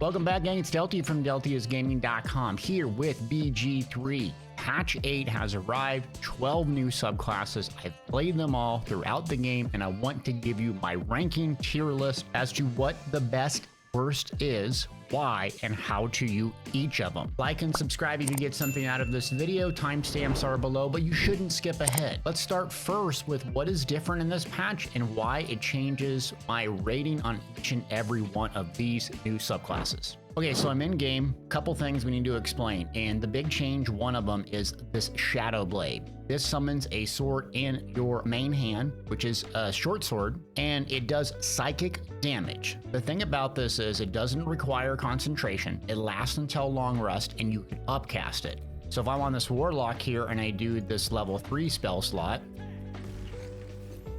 Welcome back, gang. It's Delty from Deltiasgaming.com here with BG3. Patch 8 has arrived, 12 new subclasses. I've played them all throughout the game, and I want to give you my ranking tier list as to what the best worst is, why, and how to use each of them. Like and subscribe if you get something out of this video. Timestamps are below, but you shouldn't skip ahead. Let's start first with what is different in this patch and why it changes my rating on each and every one of these new subclasses. Okay, so I'm in game. Couple things we need to explain, and the big change, one of them, is this Shadow Blade. This summons a sword in your main hand, which is a short sword, and it does psychic damage. The thing about this is it doesn't require concentration. It lasts until long rest, and you can upcast it. So if I'm on this Warlock here and I do this level 3 spell slot,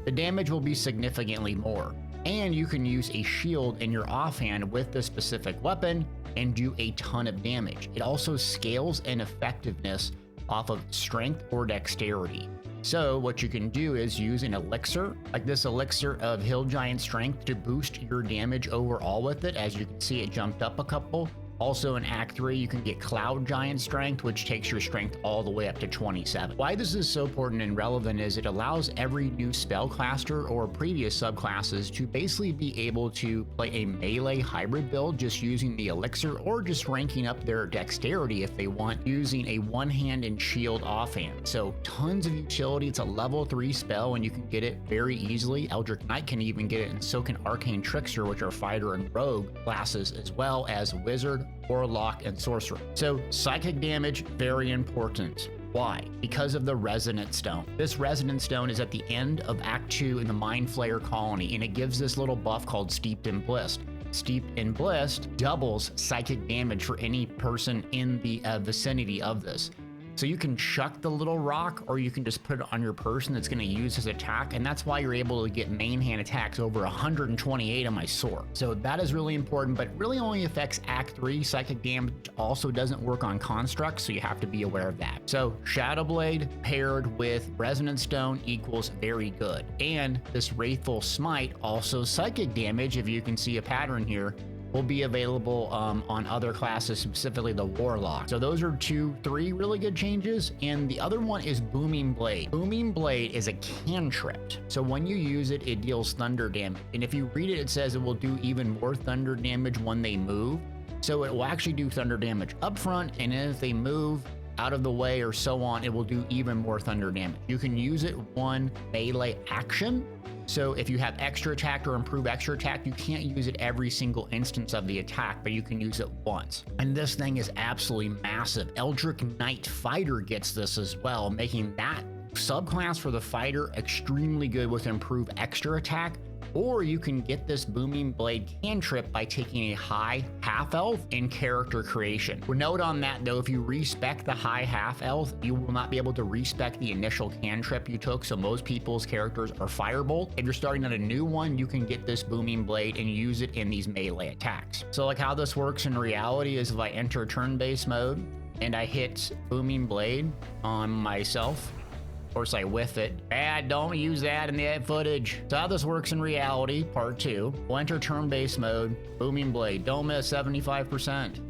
the damage will be significantly more. And you can use a shield in your offhand with the specific weapon and do a ton of damage. It also scales in effectiveness off of strength or dexterity. So what you can do is use an elixir, like this elixir of Hill Giant Strength, to boost your damage overall with it. As you can see, it jumped up a couple. Also in Act 3, you can get Cloud Giant Strength, which takes your strength all the way up to 27. Why this is so important and relevant is it allows every new spellcaster or previous subclasses to basically be able to play a melee hybrid build just using the elixir, or just ranking up their dexterity if they want, using a one-hand and shield offhand. So tons of utility. It's a level 3 spell and you can get it very easily. Eldritch Knight can even get it, and so can Arcane Trickster, which are fighter and rogue classes, as well as Wizard, Warlock, and Sorcerer. So psychic damage, very important. Why? Because of the Resonant Stone. This Resonant Stone is at the end of Act 2 in the Mind Flayer colony, and it gives this little buff called Steeped in Bliss. Steeped in Bliss doubles psychic damage for any person in the vicinity of this. So you can chuck the little rock, or you can just put it on your person that's going to use his attack, and that's why you're able to get main hand attacks over 128 on my sword. So that is really important, but really only affects Act 3. Psychic damage also doesn't work on constructs, so you have to be aware of that. So Shadow Blade paired with Resonant Stone equals very good. And this Wrathful Smite, also psychic damage, if you can see a pattern here, will be available on other classes, specifically the Warlock. So those are 3 really good changes. And the other one is Booming Blade. Booming Blade is a cantrip. So when you use it, it deals thunder damage. And if you read it, it says it will do even more thunder damage when they move. So it will actually do thunder damage up front, and then if they move out of the way or so on, it will do even more thunder damage. You can use it one melee action. So if you have extra attack or improve extra attack, you can't use it every single instance of the attack, but you can use it once. And this thing is absolutely massive. Eldritch Knight Fighter gets this as well, making that subclass for the fighter extremely good with improved extra attack. Or you can get this Booming Blade cantrip by taking a high half-elf in character creation. Note on that though, if you respec the high half-elf, you will not be able to respec the initial cantrip you took, so most people's characters are Firebolt. If you're starting on a new one, you can get this Booming Blade and use it in these melee attacks. So like how this works in reality is if I enter turn-based mode and I hit Booming Blade on myself, of course I whiff it. Don't use that in the footage. So how this works in reality, part 2. We'll enter turn-based mode, Booming Blade, don't miss, 75%.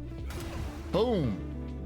Boom,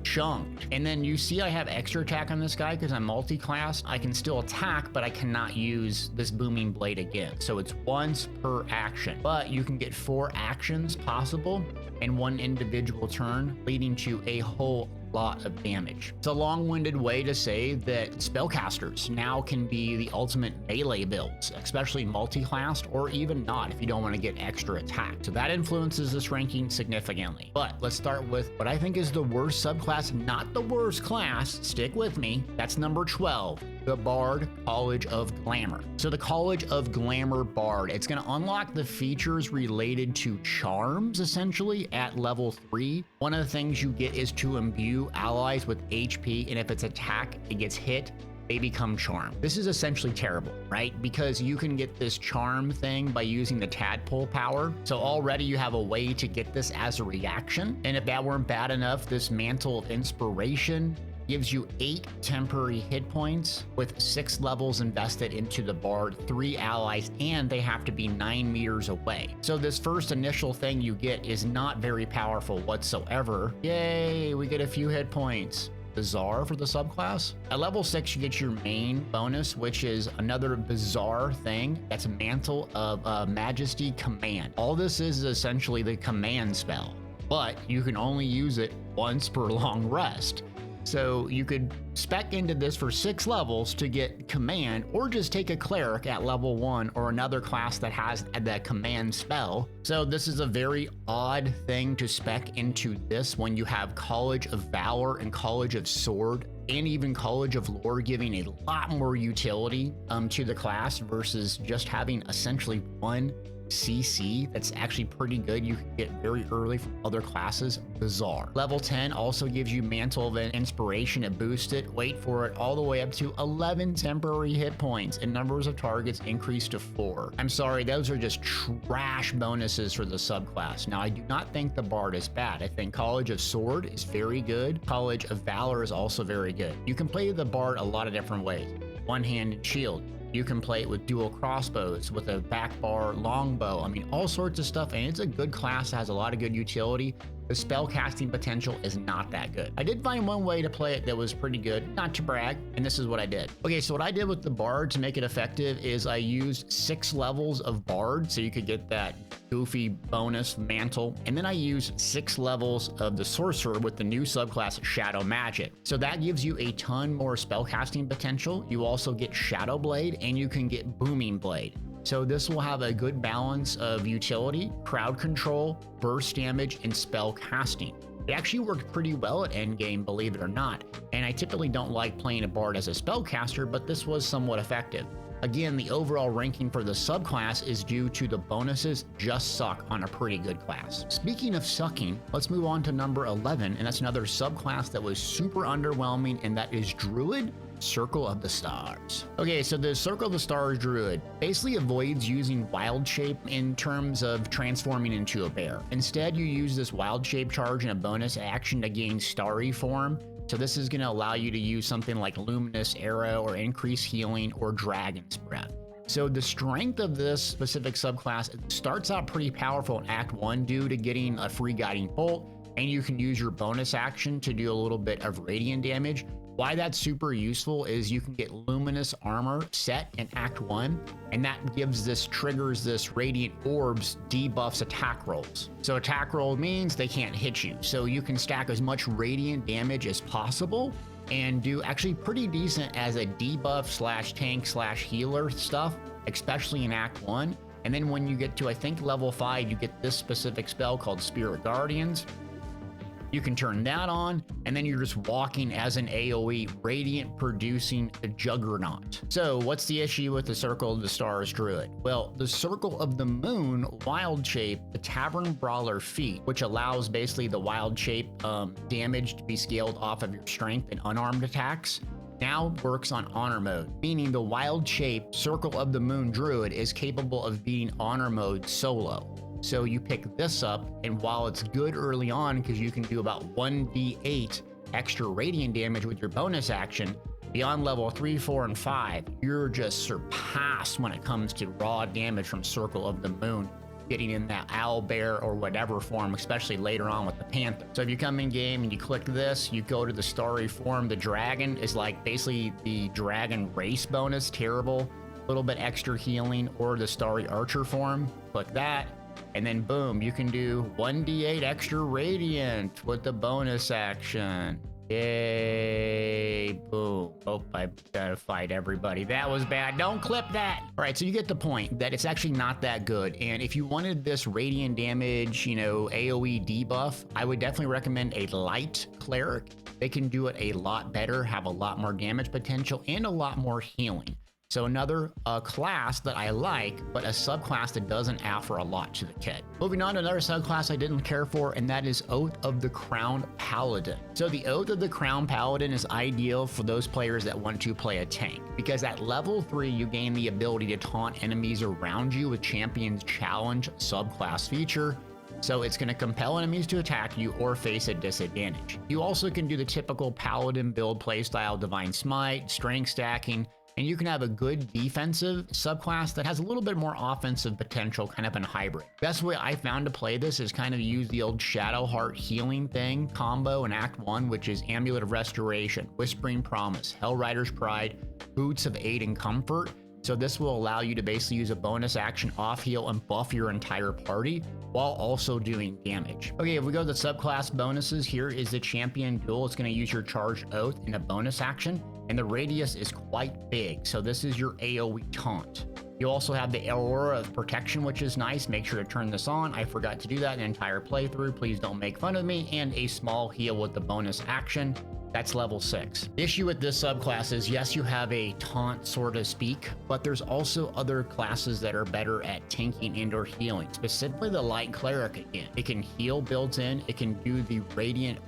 chunked. And then you see I have extra attack on this guy because I'm multi-class. I can still attack, but I cannot use this Booming Blade again. So it's once per action, but you can get 4 actions possible in one individual turn, leading to a whole lot of damage. It's a long-winded way to say that spellcasters now can be the ultimate melee builds, especially multi-classed or even not if you don't want to get extra attack. So that influences this ranking significantly. But let's start with what I think is the worst subclass, not the worst class. Stick with me. That's number 12. The Bard College of Glamour. So the College of Glamour Bard, it's going to unlock the features related to charms essentially at level 3. One of the things you get is to imbue allies with HP, and if its attack it gets hit, they become charmed. This is essentially terrible, right? Because you can get this charm thing by using the tadpole power. So already you have a way to get this as a reaction. And if that weren't bad enough, this Mantle of Inspiration gives you 8 temporary hit points with 6 levels invested into the bard, 3 allies, and they have to be 9 meters away. So this first initial thing you get is not very powerful whatsoever. Yay, we get a few hit points. Bizarre for the subclass. At level 6, you get your main bonus, which is another bizarre thing. That's a Mantle of Majesty Command. All this is essentially the command spell, but you can only use it once per long rest. So you could spec into this for 6 levels to get command, or just take a cleric at level 1 or another class that has that command spell. So this is a very odd thing to spec into this when you have College of Valor and College of Sword and even College of Lore giving a lot more utility to the class versus just having essentially 1 CC that's actually pretty good. You can get very early from other classes. Bizarre. Level 10 also gives you Mantle of Inspiration. It boosts it, wait for it, all the way up to 11 temporary hit points, and numbers of targets increase to 4. I'm sorry, those are just trash bonuses for the subclass. Now, I do not think the Bard is bad. I think College of Sword is very good. College of Valor is also very good. You can play the Bard a lot of different ways. One-handed shield. You can play it with dual crossbows, with a back bar longbow. I mean, all sorts of stuff, and it's a good class that has a lot of good utility. The spell casting potential is not that good. I did find one way to play it that was pretty good, not to brag, and this is what I did. Okay, so what I did with the Bard to make it effective is I used 6 levels of Bard, so you could get that goofy bonus mantle, and then I used 6 levels of the Sorcerer with the new subclass Shadow Magic. So that gives you a ton more spell casting potential. You also get Shadow Blade, and you can get Booming Blade. So this will have a good balance of utility, crowd control, burst damage, and spell casting. It actually worked pretty well at endgame, believe it or not, and I typically don't like playing a Bard as a spellcaster, but this was somewhat effective. Again, the overall ranking for the subclass is due to the bonuses just suck on a pretty good class. Speaking of sucking, let's move on to number 11, and that's another subclass that was super underwhelming, and that is Druid. Circle of the Stars. Okay, so the Circle of the Stars Druid basically avoids using Wild Shape in terms of transforming into a bear. Instead, you use this Wild Shape charge in a bonus action to gain Starry form. So this is going to allow you to use something like Luminous Arrow or Increase Healing or Dragon's Breath. So the strength of this specific subclass starts out pretty powerful in Act 1 due to getting a free Guiding Bolt, and you can use your bonus action to do a little bit of radiant damage. Why that's super useful is you can get Luminous Armor set in Act 1, and that triggers this Radiant Orbs debuffs attack rolls. So attack roll means they can't hit you. So you can stack as much radiant damage as possible and do actually pretty decent as a debuff / tank / healer stuff, especially in Act 1. And then when you get to, I think, level 5, you get this specific spell called Spirit Guardians. You can turn that on, and then you're just walking as an AoE radiant producing a juggernaut. So what's the issue with the Circle of the Stars Druid? Well, the Circle of the Moon Wild Shape, the Tavern Brawler feat, which allows basically the Wild Shape damage to be scaled off of your strength and unarmed attacks, now works on honor mode, meaning the Wild Shape Circle of the Moon Druid is capable of being honor mode solo. So you pick this up, and while it's good early on because you can do about 1d8 extra radiant damage with your bonus action, beyond level 3, 4, and 5, you're just surpassed when it comes to raw damage from Circle of the Moon, getting in that owl bear or whatever form, especially later on with the panther. So if you come in game and you click this, you go to the starry form. The dragon is like basically the dragon race bonus, terrible, a little bit extra healing, or the starry archer form. Click that. And then boom, you can do 1d8 extra radiant with the bonus action. Yay, boom. Oh, I gotta fight everybody. That was bad. Don't clip that. All right, so you get the point that it's actually not that good. And if you wanted this radiant damage, AoE debuff, I would definitely recommend a light cleric. They can do it a lot better, have a lot more damage potential, and a lot more healing. So another class that I like, but a subclass that doesn't offer a lot to the kit. Moving on to another subclass I didn't care for, and that is Oath of the Crown Paladin. So the Oath of the Crown Paladin is ideal for those players that want to play a tank, because at level 3, you gain the ability to taunt enemies around you with Champion's Challenge subclass feature. So it's going to compel enemies to attack you or face a disadvantage. You also can do the typical Paladin build playstyle, Divine Smite, strength stacking, and you can have a good defensive subclass that has a little bit more offensive potential, kind of in hybrid. Best way I found to play this is kind of use the old Shadowheart healing thing combo in Act 1, which is Amulet of Restoration, Whispering Promise, Hellrider's Pride, Boots of Aid and Comfort. So this will allow you to basically use a bonus action off heal and buff your entire party while also doing damage. Okay, if we go to the subclass bonuses, here is the Champion Duel. It's going to use your Charged Oath in a bonus action, and the radius is quite big. So this is your AoE taunt. You also have the Aurora of Protection, which is nice. Make sure to turn this on. I forgot to do that an entire playthrough. Please don't make fun of me. And a small heal with the bonus action. That's level 6. The issue with this subclass is, yes, you have a taunt, so to speak, but there's also other classes that are better at tanking and or healing, specifically the Light Cleric again. It can heal built in, it can do the Radiant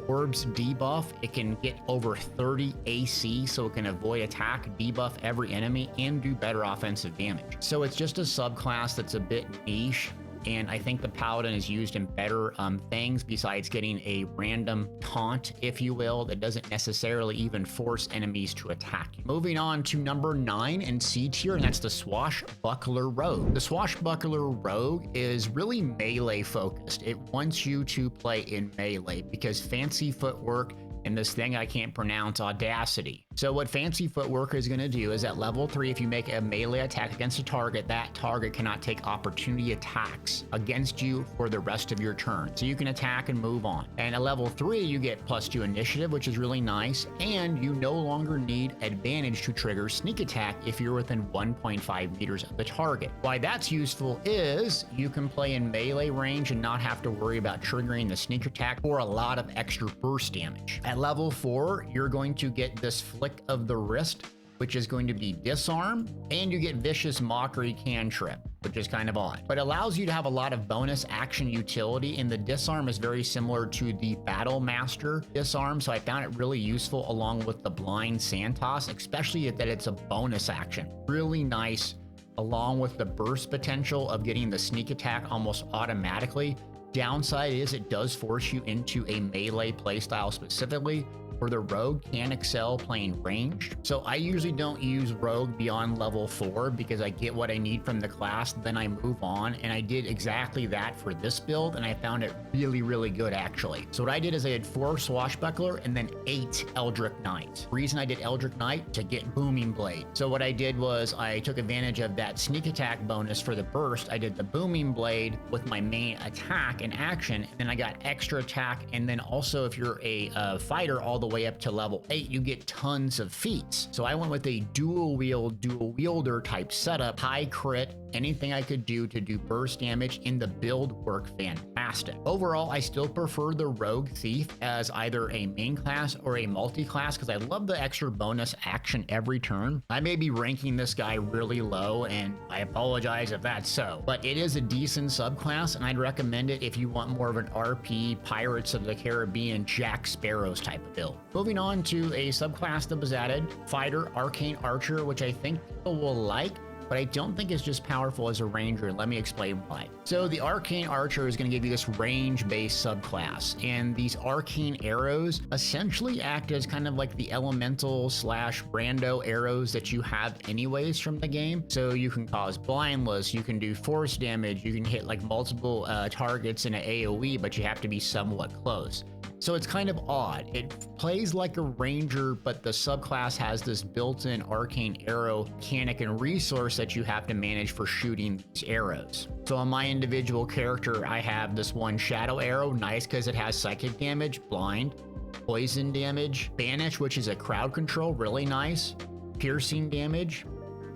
Orbs debuff, it can get over 30 AC, so it can avoid attack, debuff every enemy, and do better offensive damage. So it's just a subclass that's a bit niche, and I think the Paladin is used in better things besides getting a random taunt, if you will, that doesn't necessarily even force enemies to attack you. Moving on to number 9 in C tier, and that's the Swashbuckler Rogue. The Swashbuckler Rogue is really melee focused. It wants you to play in melee because fancy footwork and this thing I can't pronounce, Audacity. So what Fancy Footwork is going to do is at level 3, if you make a melee attack against a target, that target cannot take opportunity attacks against you for the rest of your turn. So you can attack and move on. And at level 3, you get +2 initiative, which is really nice. And you no longer need advantage to trigger sneak attack if you're within 1.5 meters of the target. Why that's useful is you can play in melee range and not have to worry about triggering the sneak attack for a lot of extra burst damage. At level 4, you're going to get this Flick of the Wrist, which is going to be Disarm, and you get Vicious Mockery Cantrip, which is kind of odd, but allows you to have a lot of bonus action utility, and the Disarm is very similar to the Battle Master Disarm, so I found it really useful along with the Blind Santos, especially that it's a bonus action. Really nice, along with the burst potential of getting the sneak attack almost automatically. Downside is it does force you into a melee playstyle specifically, where the Rogue can excel playing ranged. So I usually don't use Rogue beyond level 4 because I get what I need from the class, then I move on, and I did exactly that for this build, and I found it really, really good actually. So what I did is I had 4 Swashbuckler and then 8 Eldritch Knight. The reason I did Eldritch Knight, to get Booming Blade. So what I did was I took advantage of that sneak attack bonus for the burst. I did the Booming Blade with my main attack and action, and then I got extra attack, and then also if you're a fighter all the way up to level 8, you get tons of feats. So I went with a dual wielder type setup, high crit, anything I could do to do burst damage in the build worked fantastic. Overall, I still prefer the Rogue Thief as either a main class or a multi-class because I love the extra bonus action every turn. I may be ranking this guy really low, and I apologize if that's so, but it is a decent subclass, and I'd recommend it if you want more of an RP, Pirates of the Caribbean, Jack Sparrows type of build. Moving on to a subclass that was added, Fighter Arcane Archer, which I think people will like, but I don't think it's just powerful as a ranger. Let me explain why. So the Arcane Archer is going to give you this range-based subclass, and these arcane arrows essentially act as kind of like the elemental / rando arrows that you have anyways from the game. So you can cause blindless, you can do force damage, you can hit like multiple targets in an AoE, but you have to be somewhat close. So it's kind of odd. It plays like a ranger, but the subclass has this built-in arcane arrow mechanic and resource that you have to manage for shooting these arrows. So on my individual character, I have this one shadow arrow, nice because it has psychic damage, blind, poison damage, banish, which is a crowd control, really nice, piercing damage,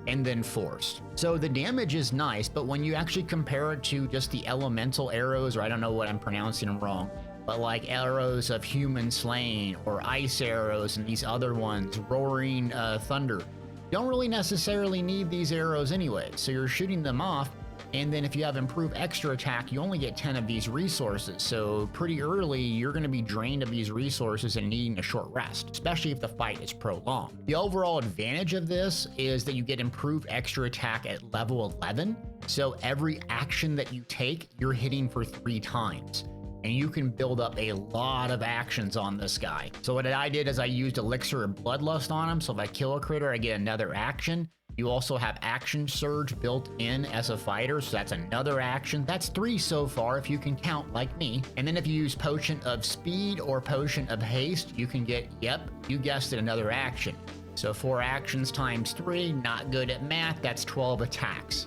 and then force. So the damage is nice, but when you actually compare it to just the elemental arrows, or I don't know what I'm pronouncing them wrong, but like arrows of human slain or ice arrows and these other ones, roaring thunder, you don't really necessarily need these arrows anyway. So you're shooting them off, And then if you have Improve Extra Attack, you only get 10 of these resources. So pretty early, you're going to be drained of these resources and needing a short rest, especially if the fight is prolonged. The overall advantage of this is that you get Improve Extra Attack at level 11. So every action that you take, you're hitting for 3 times. And you can build up a lot of actions on this guy. So what I did is I used Elixir of Bloodlust on him. So if I kill a critter, I get another action. You also have Action Surge built in as a fighter, so that's another action. That's 3 so far if you can count like me. And then if you use Potion of Speed or Potion of Haste, you can get, yep, you guessed it, another action. So 4 actions times 3, not good at math, that's 12 attacks.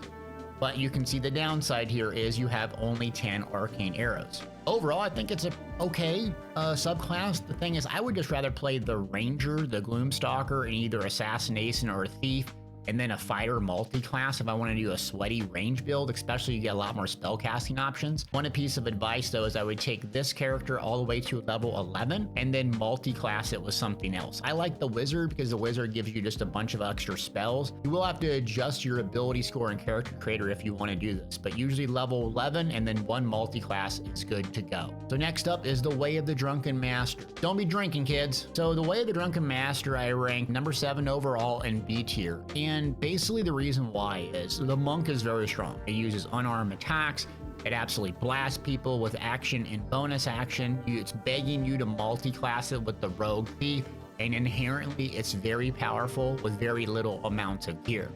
But you can see the downside here is you have only 10 arcane arrows. Overall, I think it's a okay subclass. The thing is, I would just rather play the Ranger, the Gloomstalker, in either Assassination or Thief, and then a fighter multi-class if I want to do a sweaty range build, especially you get a lot more spell casting options. One piece of advice though is I would take this character all the way to level 11 and then multi-class it with something else. I like the wizard because the wizard gives you just a bunch of extra spells. You will have to adjust your ability score and character creator if you want to do this, but usually level 11 and then 1 multi-class is good to go. So next up is the Way of the Drunken Master. Don't be drinking, kids. So the Way of the Drunken Master I ranked number 7 overall in B tier. And basically the reason why is the monk is very strong. It uses unarmed attacks. It absolutely blasts people with action and bonus action. It's begging you to multi-class it with the rogue thief, and inherently it's very powerful with very little amounts of gear.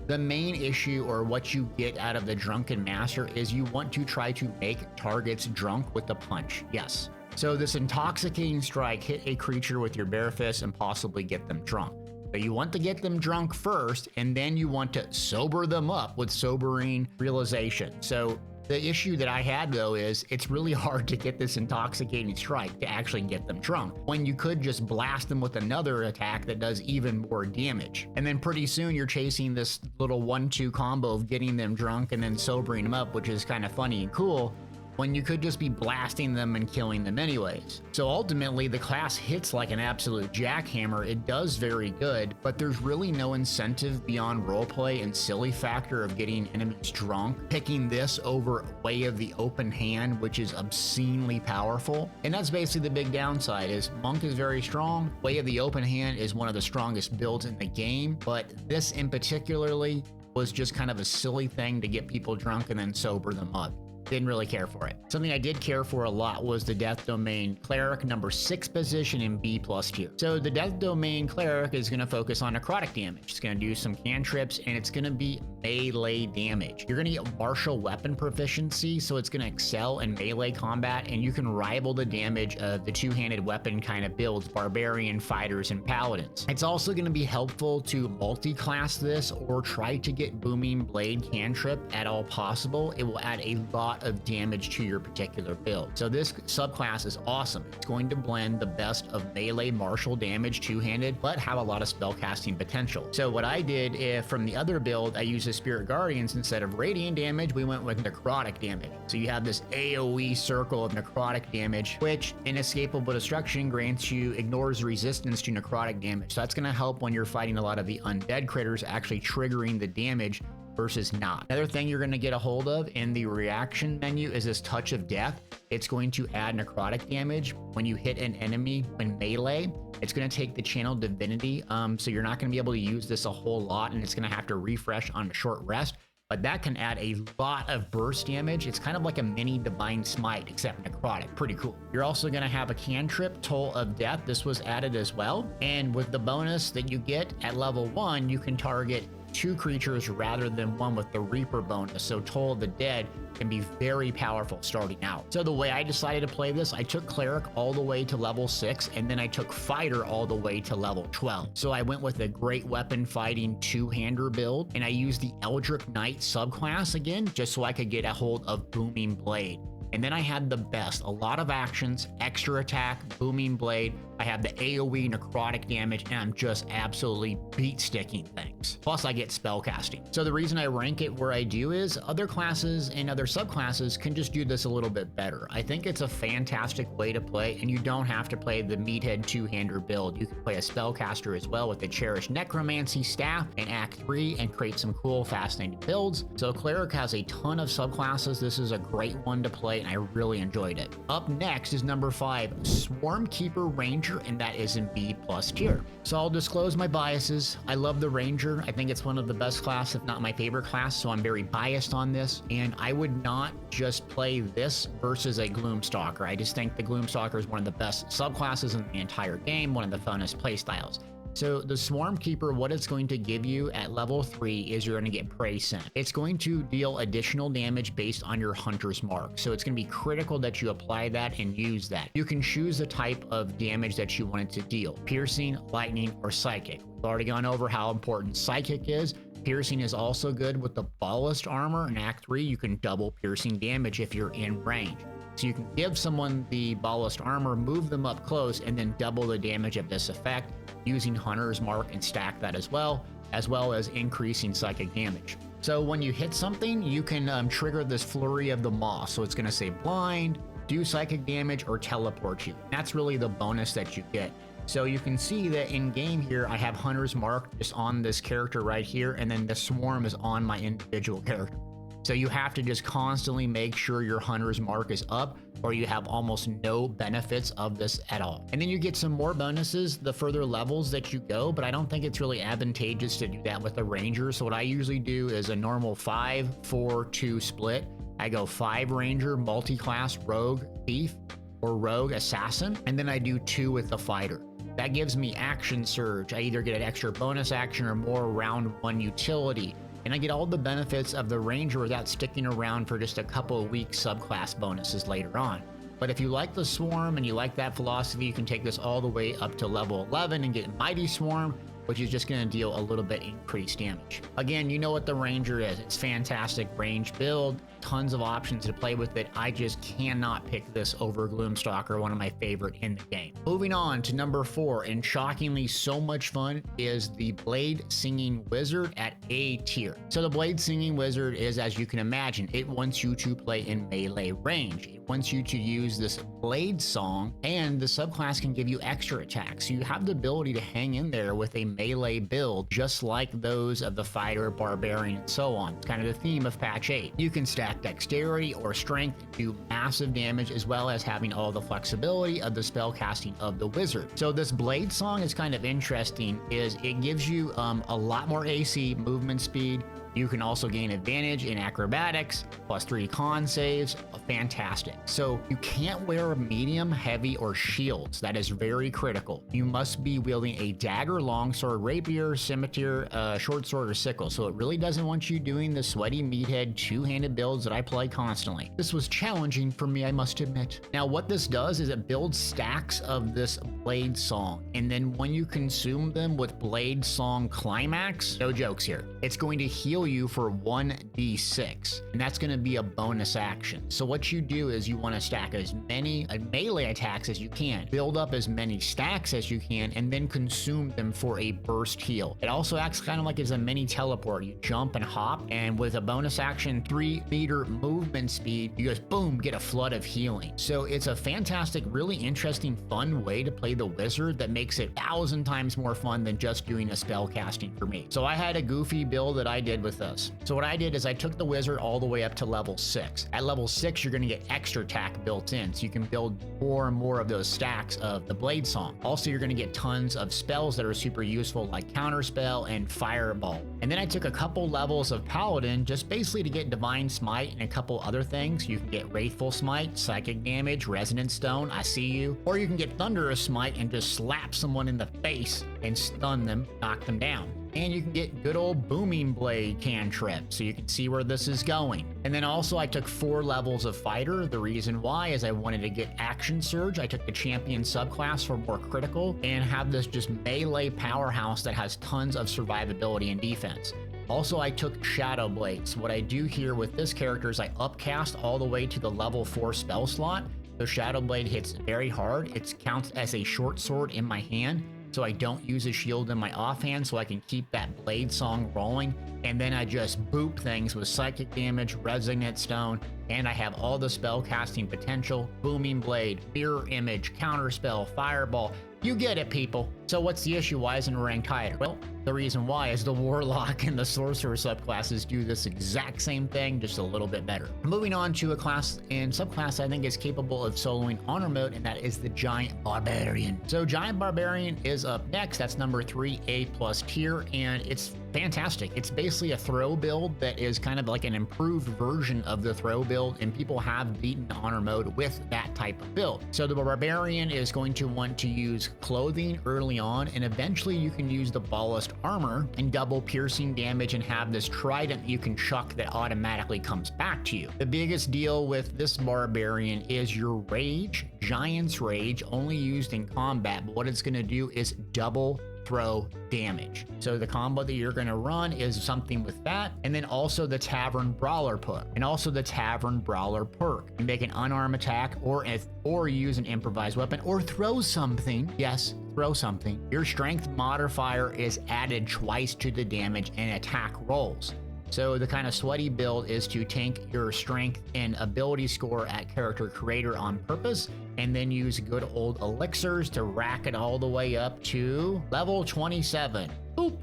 The main issue or what you get out of the Drunken Master is you want to try to make targets drunk with the punch. Yes. So this Intoxicating Strike, hit a creature with your bare fist and possibly get them drunk. So you want to get them drunk first, and then you want to sober them up with Sobering Realization. So the issue that I had though is it's really hard to get this Intoxicating Strike to actually get them drunk, when you could just blast them with another attack that does even more damage. And then pretty soon you're chasing this little 1-2 combo of getting them drunk and then sobering them up, which is kind of funny and cool, when you could just be blasting them and killing them anyways. So ultimately the class hits like an absolute jackhammer. It does very good, but there's really no incentive beyond roleplay and silly factor of getting enemies drunk, picking this over Way of the Open Hand, which is obscenely powerful. And that's basically the big downside is Monk is very strong. Way of the Open Hand is one of the strongest builds in the game, but this in particularly was just kind of a silly thing to get people drunk and then sober them up. Didn't really care for it. Something I did care for a lot was the Death Domain Cleric, number 6 position in B+ tier. So the Death Domain Cleric is going to focus on necrotic damage. It's going to do some cantrips, and it's going to be melee damage. You're going to get martial weapon proficiency, so it's going to excel in melee combat, and you can rival the damage of the two-handed weapon kind of builds, barbarian, fighters, and paladins. It's also going to be helpful to multi-class this or try to get Booming Blade cantrip at all possible. It will add a lot of damage to your particular build. So this subclass is awesome. It's going to blend the best of melee martial damage two-handed, but have a lot of spellcasting potential. So what I did from the other build, I used the Spirit Guardians. Instead of radiant damage, we went with necrotic damage. So you have this AoE circle of necrotic damage, which inescapable destruction grants you, ignores resistance to necrotic damage. So that's going to help when you're fighting a lot of the undead critters, actually triggering the damage versus not. Another thing you're going to get a hold of in the reaction menu is this Touch of Death. It's going to add necrotic damage when you hit an enemy in melee. It's going to take the channel divinity, so you're not going to be able to use this a whole lot, and it's going to have to refresh on a short rest, but that can add a lot of burst damage. It's kind of like a mini Divine Smite, except necrotic. Pretty cool. You're also going to have a cantrip, Toll of Death. This was added as well, and with the bonus that you get at level 1, you can target 2 creatures rather than 1 with the Reaper bonus, so Toll of the Dead can be very powerful starting out. So the way I decided to play this, I took Cleric all the way to level 6, and then I took Fighter all the way to level 12. So I went with a great weapon fighting two-hander build, and I used the Eldritch Knight subclass again, just so I could get a hold of Booming Blade. And then I had the best, a lot of actions, extra attack, booming blade. I have the AoE necrotic damage, and I'm just absolutely beat sticking things. Plus I get spellcasting. So the reason I rank it where I do is other classes and other subclasses can just do this a little bit better. I think it's a fantastic way to play, and you don't have to play the meathead two-hander build. You can play a spellcaster as well with the cherished necromancy staff in Act 3 and create some cool fascinating builds. So Cleric has a ton of subclasses. This is a great one to play, and I really enjoyed it. Up next is number 5, Swarmkeeper Ranger, and that is in B+ tier. So I'll disclose my biases. I love the Ranger. I think it's one of the best class, if not my favorite class, so I'm very biased on this, and I would not just play this versus a Gloomstalker. I just think the Gloomstalker is one of the best subclasses in the entire game, one of the funnest playstyles. So the Swarmkeeper, what it's going to give you at level 3 is you're going to get Prey Scent. It's going to deal additional damage based on your Hunter's Mark. So it's going to be critical that you apply that and use that. You can choose the type of damage that you want it to deal: piercing, lightning, or psychic. We've already gone over how important psychic is. Piercing is also good with the ballast armor. In Act 3, you can double piercing damage if you're in range. So you can give someone the ballast armor, move them up close, and then double the damage of this effect using Hunter's Mark and stack that as well as increasing psychic damage. So when you hit something, you can trigger this Flurry of the Maw. So it's going to say blind, do psychic damage, or teleport you. That's really the bonus that you get. So you can see that in game here, I have Hunter's Mark just on this character right here, and then the Swarm is on my individual character. So you have to just constantly make sure your Hunter's Mark is up, or you have almost no benefits of this at all. And then you get some more bonuses the further levels that you go, but I don't think it's really advantageous to do that with a Ranger. So what I usually do is a normal 5-4-2 split. I go 5 Ranger, multi-class, Rogue, Thief, or Rogue, Assassin, and then I do 2 with the Fighter. That gives me Action Surge. I either get an extra bonus action or more round 1 utility. And I get all the benefits of the Ranger without sticking around for just a couple of weeks subclass bonuses later on. But if you like the Swarm and you like that philosophy, you can take this all the way up to level 11 and get Mighty Swarm, which is just going to deal a little bit increased damage. Again, you know what the Ranger is. It's fantastic range build, tons of options to play with it. I just cannot pick this over Gloomstalker, one of my favorite in the game. Moving on to number 4, and shockingly so much fun, is the Bladesinging Wizard at A tier. So the Bladesinging Wizard is, as you can imagine, it wants you to play in melee range. It wants you to use this Blade Song, and the subclass can give you extra attacks. So you have the ability to hang in there with a melee build, just like those of the Fighter, Barbarian, and so on. It's kind of the theme of patch 8. You can stack dexterity or strength, do massive damage, as well as having all the flexibility of the spell casting of the wizard. So this Blade Song is kind of interesting, is it gives you a lot more AC, movement speed. You can also gain advantage in acrobatics, +3 con saves, fantastic. So you can't wear medium, heavy, or shields. That is very critical. You must be wielding a dagger, longsword, rapier, scimitar, short sword, or sickle. So it really doesn't want you doing the sweaty meathead two-handed builds that I play constantly. This was challenging for me, I must admit. Now what this does is it builds stacks of this Blade Song, and then when you consume them with Blade Song Climax, no jokes here, it's going to heal you for 1d6, and that's going to be a bonus action. So what you do is you want to stack as many melee attacks as you can, build up as many stacks as you can, and then consume them for a burst heal. It also acts kind of like as a mini teleport. You jump and hop, and with a bonus action 3-meter movement speed, you just boom, get a flood of healing. So it's a fantastic, really interesting, fun way to play the wizard that makes it 1,000 times more fun than just doing a spell casting for me. So I had a goofy build that I did with this. So what I did is I took the wizard all the way up to level 6. At level 6, you're going to get extra attack built in, so you can build more and more of those stacks of the Blade Song. Also, you're going to get tons of spells that are super useful, like Counterspell and Fireball. And then I took a couple levels of Paladin just basically to get Divine Smite and a couple other things. You can get Wrathful Smite, Psychic Damage, Resonant Stone, I See You, or you can get Thunderous Smite and just slap someone in the face and stun them, knock them down. And you can get good old Booming Blade cantrip, so you can see where this is going. And then also I took 4 levels of fighter. The reason why is I wanted to get action surge. I took the champion subclass for more critical and have this just melee powerhouse that has tons of survivability and defense. Also, I took Shadow Blades. What I do here with this character is I upcast all the way to the level 4 spell slot. So Shadow Blade hits very hard. It counts as a short sword in my hand, so I don't use a shield in my offhand, so I can keep that blade song rolling. And then I just boop things with psychic damage, resonant stone, and I have all the spell casting potential: Booming Blade, Mirror Image, Counterspell, Fireball. You get it, people. So what's the issue? Why isn't it ranked higher? Well, the reason why is the Warlock and the Sorcerer subclasses do this exact same thing, just a little bit better. Moving on to a class and subclass I think is capable of soloing honor mode, and that is the Giant Barbarian. So Giant Barbarian is up next. That's number 3 A+ tier, and it's fantastic. It's basically a throw build that is kind of like an improved version of the throw build, and people have beaten honor mode with that type of build. So the Barbarian is going to want to use clothing early on, and eventually you can use the ballast armor and double piercing damage and have this trident you can chuck that automatically comes back to you. The biggest deal with this Barbarian is your rage, Giant's Rage, only used in combat, but what it's going to do is double throw damage. So the combo that you're going to run is something with that, and then also the Tavern Brawler perk, and also the Tavern Brawler perk. You make an unarmed attack, or use an improvised weapon, or throw something. Yes, throw something. Your strength modifier is added twice to the damage and attack rolls. So the kind of sweaty build is to tank your strength and ability score at character creator on purpose, and then use good old elixirs to rack it all the way up to level 27. Boop.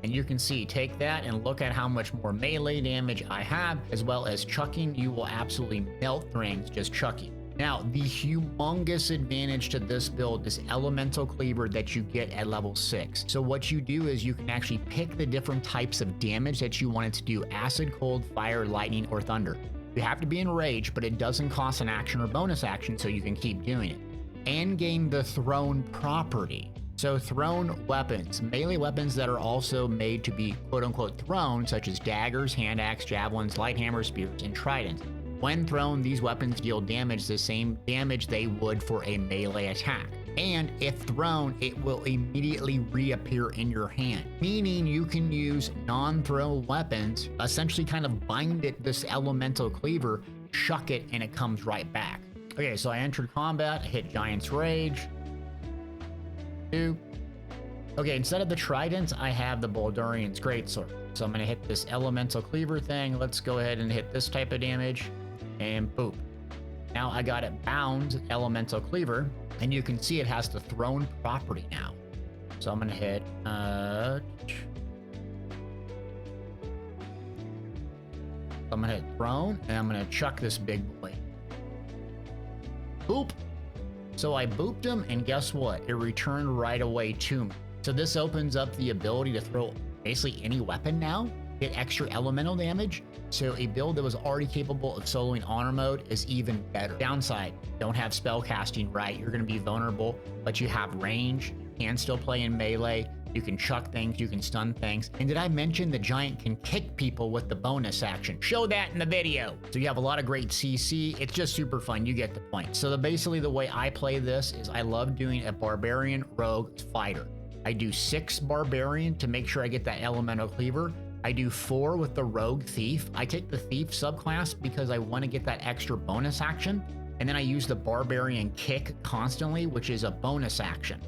And you can see, take that and look at how much more melee damage I have, as well as chucking. You will absolutely melt things just chucking. Now, the humongous advantage to this build is Elemental Cleaver that you get at level 6. So what you do is you can actually pick the different types of damage that you want it to do: acid, cold, fire, lightning, or thunder. You have to be in rage, but it doesn't cost an action or bonus action, so you can keep doing it. And gain the thrown property. So thrown weapons, melee weapons that are also made to be quote-unquote thrown, such as daggers, hand axe, javelins, light hammers, spears, and tridents. When thrown, these weapons deal damage, the same damage they would for a melee attack. And if thrown, it will immediately reappear in your hand, meaning you can use non-throw weapons, essentially kind of bind it, this Elemental Cleaver, chuck it, and it comes right back. Okay, so I entered combat, I hit Giant's Rage. Okay, instead of the tridents, I have the Baldurian's Greatsword. So I'm gonna hit this Elemental Cleaver thing. Let's go ahead and hit this type of damage, and boop. Now I got it bound Elemental Cleaver, and you can see it has the thrown property now. So I'm gonna hit thrown, and I'm gonna chuck this big boy. Boop. So I booped him, and guess what? It returned right away to me. So this opens up the ability to throw basically any weapon now, get extra elemental damage. So a build that was already capable of soloing honor mode is even better. Downside, don't have spell casting right. You're going to be vulnerable, but you have range, you can still play in melee, you can chuck things, you can stun things. And did I mention the Giant can kick people with the bonus action? Show that in the video. So you have a lot of great CC. It's just super fun. You get the point. So basically the way I play this is I love doing a Barbarian Rogue Fighter. I do 6 Barbarian to make sure I get that Elemental Cleaver. I do 4 with the Rogue Thief. I take the Thief subclass because I want to get that extra bonus action. And then I use the Barbarian Kick constantly, which is a bonus action.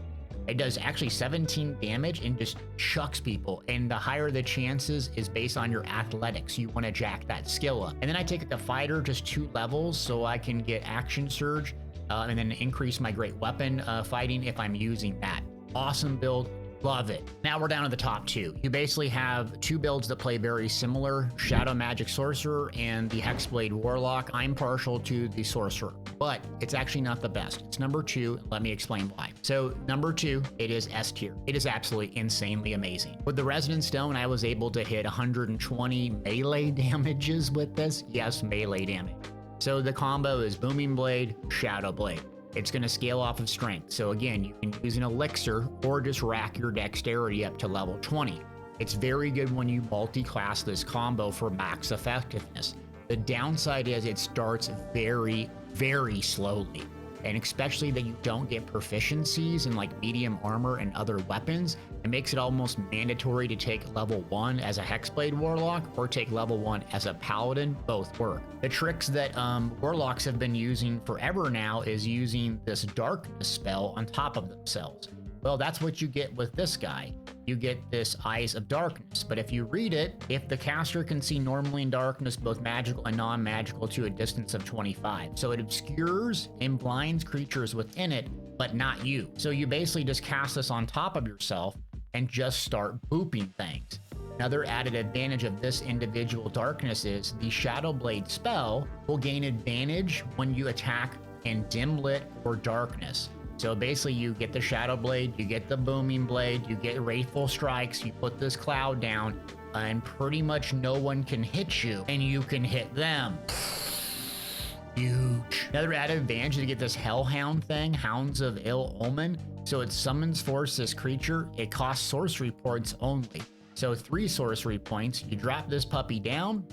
It does actually 17 damage and just chucks people. And the higher the chances is based on your athletics. You want to jack that skill up. And then I take the Fighter just 2 levels so I can get Action Surge and then increase my great weapon fighting if I'm using that. Awesome build. Love it. Now we're down to the top 2. You basically have 2 builds that play very similar: Shadow Magic Sorcerer and the Hexblade Warlock. I'm partial to the Sorcerer, but it's actually not the best. It's number 2. Let me explain why. So number 2, it is S tier. It is absolutely insanely amazing. With the Resonant Stone, I was able to hit 120 melee damages with this. Yes, melee damage. So the combo is Booming Blade, Shadow Blade. It's going to scale off of strength. So again, you can use an elixir or just rack your dexterity up to level 20. It's very good when you multi-class this combo for max effectiveness. The downside is it starts very, very slowly. And especially that you don't get proficiencies in like medium armor and other weapons, it makes it almost mandatory to take level 1 as a Hexblade Warlock or take level 1 as a Paladin. Both work. The tricks that Warlocks have been using forever now is using this Darkness spell on top of themselves. Well, that's what you get with this guy. You get this Eyes of Darkness, but if you read it, if the caster can see normally in darkness, both magical and non-magical to a distance of 25. So it obscures and blinds creatures within it, but not you. So you basically just cast this on top of yourself and just start booping things. Another added advantage of this individual darkness is the Shadowblade spell will gain advantage when you attack in dim lit or darkness. So basically you get the Shadow Blade, you get the Booming Blade, you get Wrathful Strikes, you put this cloud down, and pretty much no one can hit you, and you can hit them. Huge. Another added advantage is to get this Hellhound thing, Hounds of Ill Omen. So it summons force this creature, it costs sorcery points only. So 3 sorcery points, you drop this puppy down,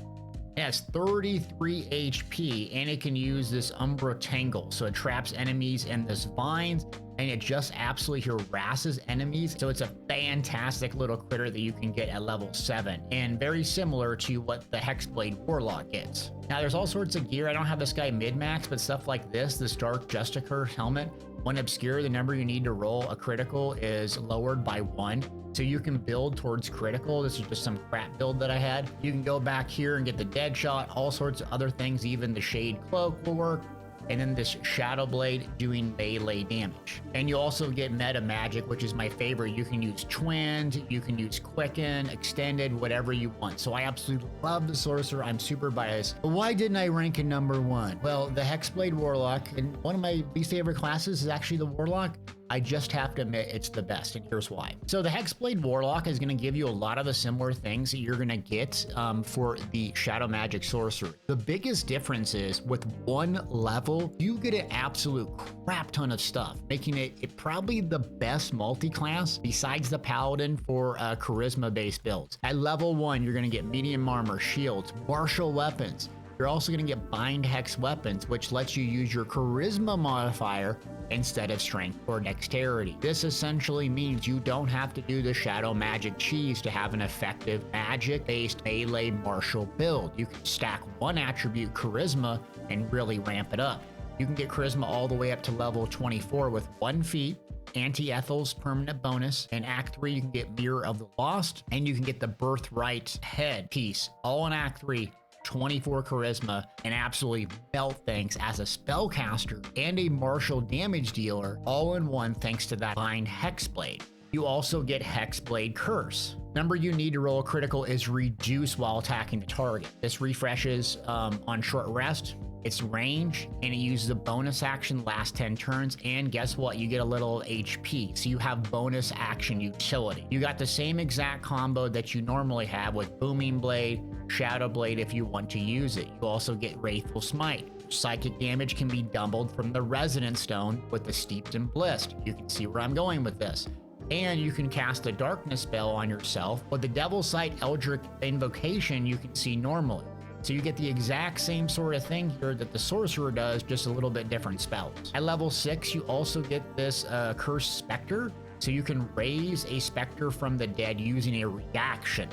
it has 33 HP, and it can use this Umbra Tangle. So it traps enemies in this vines, and it just absolutely harasses enemies. So it's a fantastic little critter that you can get at level 7, and very similar to what the Hexblade Warlock gets. Now there's all sorts of gear. I don't have this guy mid-max, but stuff like this Dark Justicar helmet. When obscure, the number you need to roll a critical is lowered by 1. So you can build towards critical. This is just some crap build that I had. You can go back here and get the dead shot, all sorts of other things, even the Shade Cloak will work. And then this Shadow Blade doing melee damage. And you also get meta magic, which is my favorite. You can use Twinned, you can use Quicken, Extended, whatever you want. So I absolutely love the Sorcerer. I'm super biased. But why didn't I rank in number 1? Well, the Hexblade Warlock, and one of my least favorite classes is actually the Warlock. I just have to admit it's the best, and here's why. So the Hexblade Warlock is going to give you a lot of the similar things that you're going to get for the Shadow Magic Sorcerer. The biggest difference is with 1 level, you get an absolute crap ton of stuff, making it probably the best multi-class besides the Paladin for charisma-based builds. At level 1, you're going to get medium armor, shields, martial weapons. You're also going to get bind hex weapons, which lets you use your charisma modifier instead of strength or dexterity. This essentially means you don't have to do the shadow magic cheese to have an effective magic-based melee martial build. You can stack 1 attribute charisma and really ramp it up. You can get charisma all the way up to level 24 with 1 feat, Anti-Ethel's permanent bonus. In Act 3, you can get Mirror of the Lost, and you can get the Birthright head piece, all in Act 3. 24 charisma, and absolutely melt things as a spellcaster and a martial damage dealer all in one thanks to that bind Hexblade. You also get Hexblade Curse. Number you need to roll a critical is reduce while attacking the target. This refreshes on short rest. It's range, and it uses a bonus action last 10 turns, and guess what? You get a little HP, so you have bonus action utility. You got the same exact combo that you normally have with Booming Blade, Shadow Blade if you want to use it. You also get Wrathful Smite. Psychic damage can be doubled from the Resonant Stone with the Steeped and Blissed. You can see where I'm going with this. And you can cast a Darkness spell on yourself, but the Devil's Sight Eldritch Invocation you can see normally. So you get the exact same sort of thing here that the Sorcerer does, just a little bit different spells. At level 6, you also get this Cursed Spectre. So you can raise a Spectre from the dead using a reaction.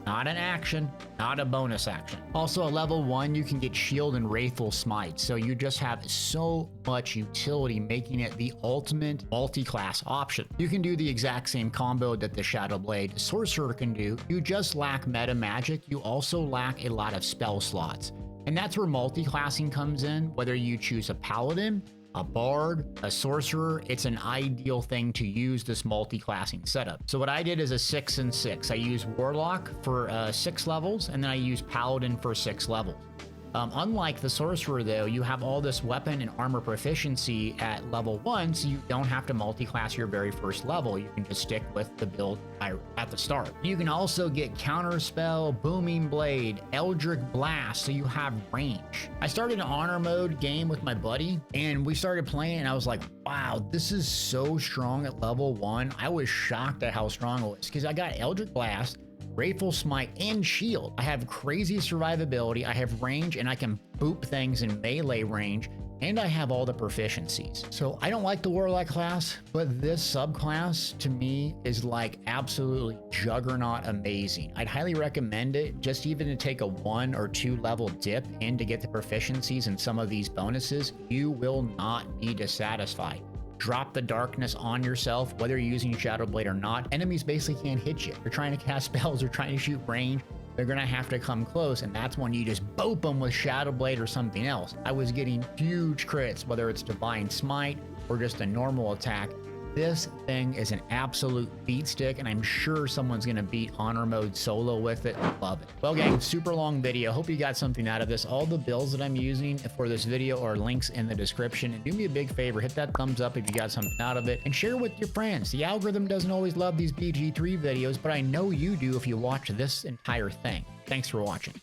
Not an action, not a bonus action. Also at level 1, you can get Shield and Wrathful Smite. So you just have so much utility, making it the ultimate multi-class option. You can do the exact same combo that the Shadow Blade Sorcerer can do. You just lack meta magic. You also lack a lot of spell slots. And that's where multi-classing comes in. Whether you choose a Paladin, a Bard, a Sorcerer, it's an ideal thing to use this multi-classing setup. So what I did is a 6 and 6. I use Warlock for 6 levels, and then I use Paladin for 6 levels. Unlike the Sorcerer though, you have all this weapon and armor proficiency at level 1, so you don't have to multi-class your very first level. You can just stick with the build at the start. You can also get Counterspell, Booming Blade, Eldritch Blast, so you have range. I started an honor mode game with my buddy, and we started playing, and I was like, wow, this is so strong at level 1. I was shocked at how strong it was, because I got Eldritch Blast, Grateful Smite, and Shield. I have crazy survivability, I have range, and I can boop things in melee range, and I have all the proficiencies. So I don't like the Warlock class, but this subclass to me is like absolutely juggernaut amazing. I'd highly recommend it, just even to take a 1 or 2 level dip in to get the proficiencies and some of these bonuses. You will not be dissatisfied. Drop the darkness on yourself, whether you're using Shadow Blade or not. Enemies basically can't hit you. They're trying to cast spells, they're trying to shoot range. They're gonna have to come close, and that's when you just boop them with Shadow Blade or something else. I was getting huge crits, whether it's Divine Smite or just a normal attack. This thing is an absolute beat stick, and I'm sure someone's gonna beat Honor Mode solo with it. Love it. Well, gang, super long video. Hope you got something out of this. All the builds that I'm using for this video are links in the description. And do me a big favor, hit that thumbs up if you got something out of it, and share with your friends. The algorithm doesn't always love these BG3 videos, but I know you do if you watch this entire thing. Thanks for watching.